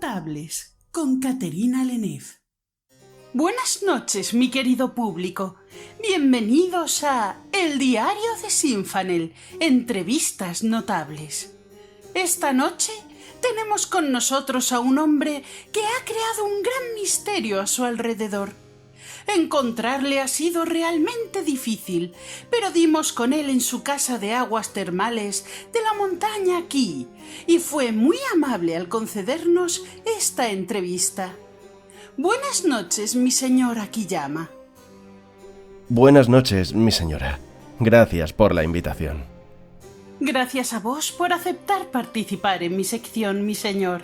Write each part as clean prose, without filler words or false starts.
Notables, con Caterina Lenef. Buenas noches, mi querido público. Bienvenidos a El Diario de Sinfanel, Entrevistas Notables. Esta noche tenemos con nosotros a un hombre que ha creado un gran misterio a su alrededor. Encontrarle ha sido realmente difícil, pero dimos con él en su casa de aguas termales de la montaña aquí, y fue muy amable al concedernos esta entrevista. Buenas noches, mi señor Akiyama. Buenas noches, mi señora. Gracias por la invitación. Gracias a vos por aceptar participar en mi sección, mi señor.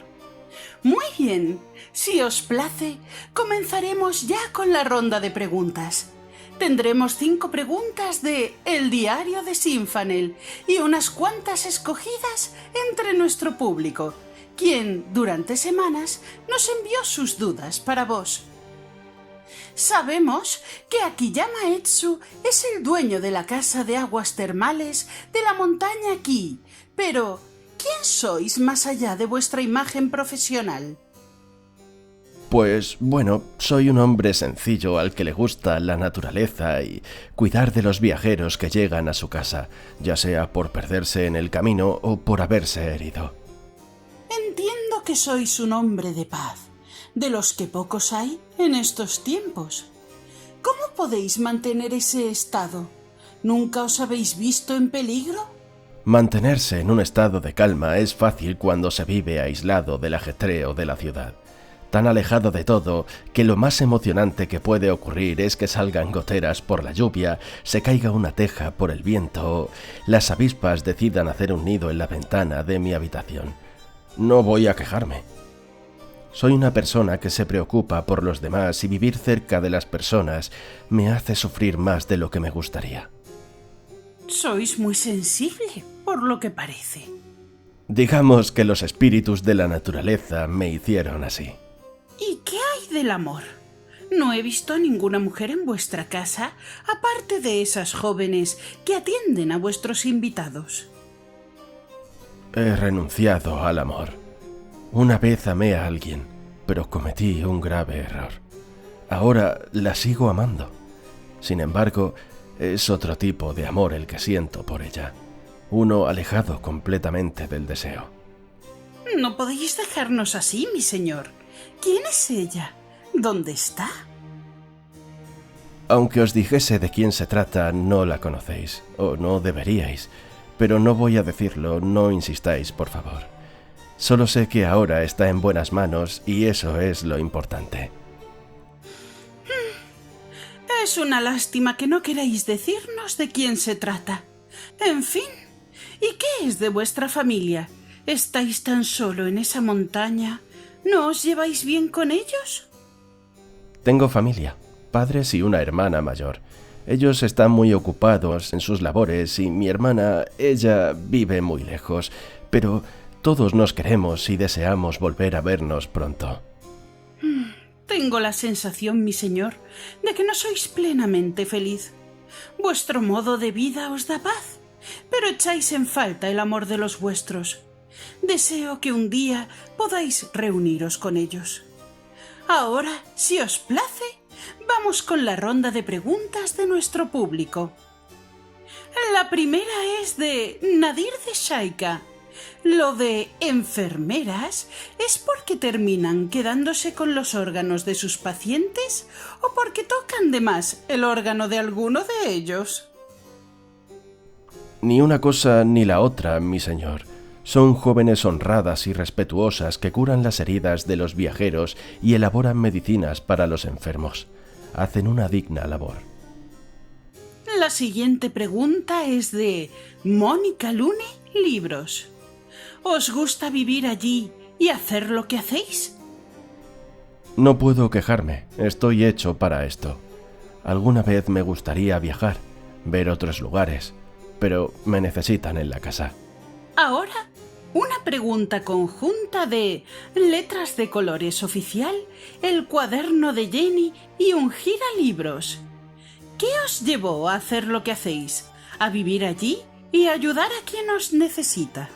Muy bien, si os place, comenzaremos ya con la ronda de preguntas. Tendremos 5 preguntas de El Diario de Sinfanel y unas cuantas escogidas entre nuestro público, quien durante semanas nos envió sus dudas para vos. Sabemos que Akiyama Etsu es el dueño de la casa de aguas termales de la montaña aquí, pero ¿quién sois más allá de vuestra imagen profesional? Pues bueno, soy un hombre sencillo al que le gusta la naturaleza y cuidar de los viajeros que llegan a su casa, ya sea por perderse en el camino o por haberse herido. Entiendo que sois un hombre de paz, de los que pocos hay en estos tiempos. ¿Cómo podéis mantener ese estado? ¿Nunca os habéis visto en peligro? Mantenerse en un estado de calma es fácil cuando se vive aislado del ajetreo de la ciudad, tan alejado de todo que lo más emocionante que puede ocurrir es que salgan goteras por la lluvia, se caiga una teja por el viento o las avispas decidan hacer un nido en la ventana de mi habitación. No voy a quejarme. Soy una persona que se preocupa por los demás y vivir cerca de las personas me hace sufrir más de lo que me gustaría. Sois muy sensible, por lo que parece. Digamos que los espíritus de la naturaleza me hicieron así. ¿Y qué hay del amor? No he visto a ninguna mujer en vuestra casa, aparte de esas jóvenes que atienden a vuestros invitados. He renunciado al amor. Una vez amé a alguien, pero cometí un grave error. Ahora la sigo amando. Sin embargo, es otro tipo de amor el que siento por ella. Uno alejado completamente del deseo. No podéis dejarnos así, mi señor. ¿Quién es ella? ¿Dónde está? Aunque os dijese de quién se trata, no la conocéis, o no deberíais. Pero no voy a decirlo, no insistáis, por favor. Solo sé que ahora está en buenas manos y eso es lo importante. Es una lástima que no queráis decirnos de quién se trata. En fin, ¿y qué es de vuestra familia? ¿Estáis tan solo en esa montaña? ¿No os lleváis bien con ellos? Tengo familia, padres y una hermana mayor. Ellos están muy ocupados en sus labores y mi hermana, ella vive muy lejos, pero todos nos queremos y deseamos volver a vernos pronto. Tengo la sensación, mi señor, de que no sois plenamente feliz. Vuestro modo de vida os da paz, pero echáis en falta el amor de los vuestros. Deseo que un día podáis reuniros con ellos. Ahora, si os place, vamos con la ronda de preguntas de nuestro público. La primera es de Nadir de Shaika. Lo de enfermeras es porque terminan quedándose con los órganos de sus pacientes o porque tocan de más el órgano de alguno de ellos. Ni una cosa ni la otra, mi señor. Son jóvenes honradas y respetuosas que curan las heridas de los viajeros y elaboran medicinas para los enfermos. Hacen una digna labor. La siguiente pregunta es de Mónica Lune Libros. ¿Os gusta vivir allí y hacer lo que hacéis? No puedo quejarme, estoy hecho para esto. Alguna vez me gustaría viajar, ver otros lugares, pero me necesitan en la casa. Ahora, una pregunta conjunta de Letras de Colores Oficial, El Cuaderno de Jenny y un Libros. ¿Qué os llevó a hacer lo que hacéis? ¿A vivir allí y ayudar a quien os necesita?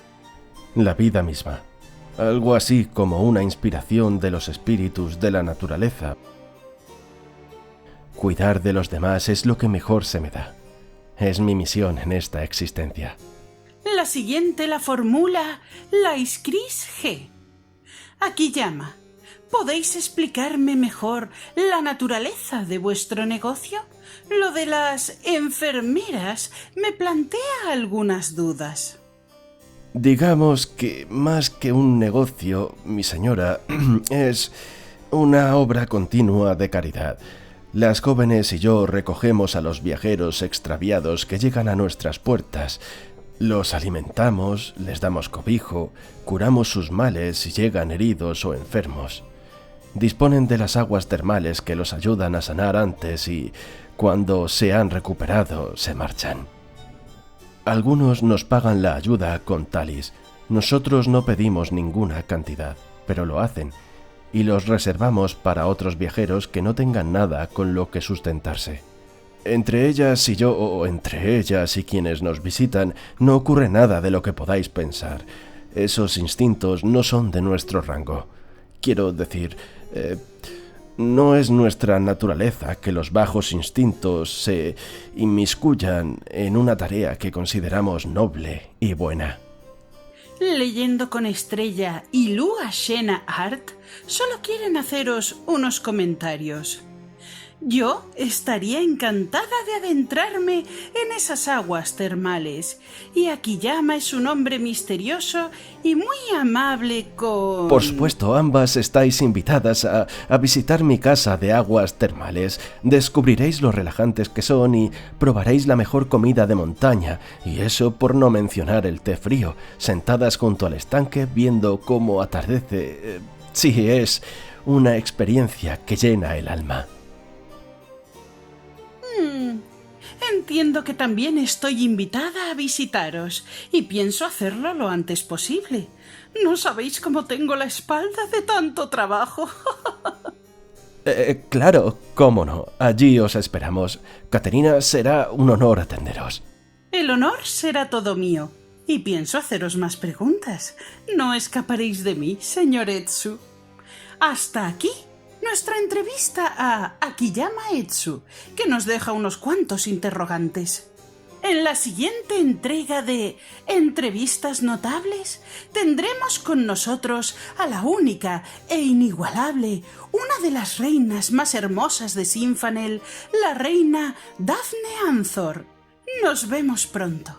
La vida misma. algo así como una inspiración de los espíritus de la naturaleza. Cuidar de los demás es lo que mejor se me da. Es mi misión en esta existencia. La siguiente la formula Laiskris G. Akiyama, ¿podéis explicarme mejor la naturaleza de vuestro negocio? Lo de las enfermeras me plantea algunas dudas. Digamos que más que un negocio, mi señora, es una obra continua de caridad. Las jóvenes y yo recogemos a los viajeros extraviados que llegan a nuestras puertas. Los alimentamos, les damos cobijo, curamos sus males si llegan heridos o enfermos. Disponen de las aguas termales que los ayudan a sanar antes y, cuando se han recuperado, se marchan. Algunos nos pagan la ayuda con talis. Nosotros no pedimos ninguna cantidad, pero lo hacen, y los reservamos para otros viajeros que no tengan nada con lo que sustentarse. Entre ellas y yo, o entre ellas y quienes nos visitan, no ocurre nada de lo que podáis pensar. Esos instintos no son de nuestro rango. Quiero decir, no es nuestra naturaleza que los bajos instintos se inmiscuyan en una tarea que consideramos noble y buena. Leyendo con Estrella y Lua Shena Art, solo quieren haceros unos comentarios. Yo estaría encantada de adentrarme en esas aguas termales, y Akiyama es un hombre misterioso y muy amable con... Por supuesto, ambas estáis invitadas a visitar mi casa de aguas termales. Descubriréis lo relajantes que son y probaréis la mejor comida de montaña, y eso por no mencionar el té frío, sentadas junto al estanque viendo cómo atardece. Sí, es una experiencia que llena el alma. Entiendo que también estoy invitada a visitaros y pienso hacerlo lo antes posible. No sabéis cómo tengo la espalda de tanto trabajo. Claro, cómo no. Allí os esperamos. Caterina, será un honor atenderos. El honor será todo mío y pienso haceros más preguntas. No escaparéis de mí, señor Etsu. Hasta aquí nuestra entrevista a Akiyama Etsu, que nos deja unos cuantos interrogantes. En la siguiente entrega de Entrevistas Notables tendremos con nosotros a la única e inigualable, una de las reinas más hermosas de Sinfanel, la reina Daphne Anthor. Nos vemos pronto.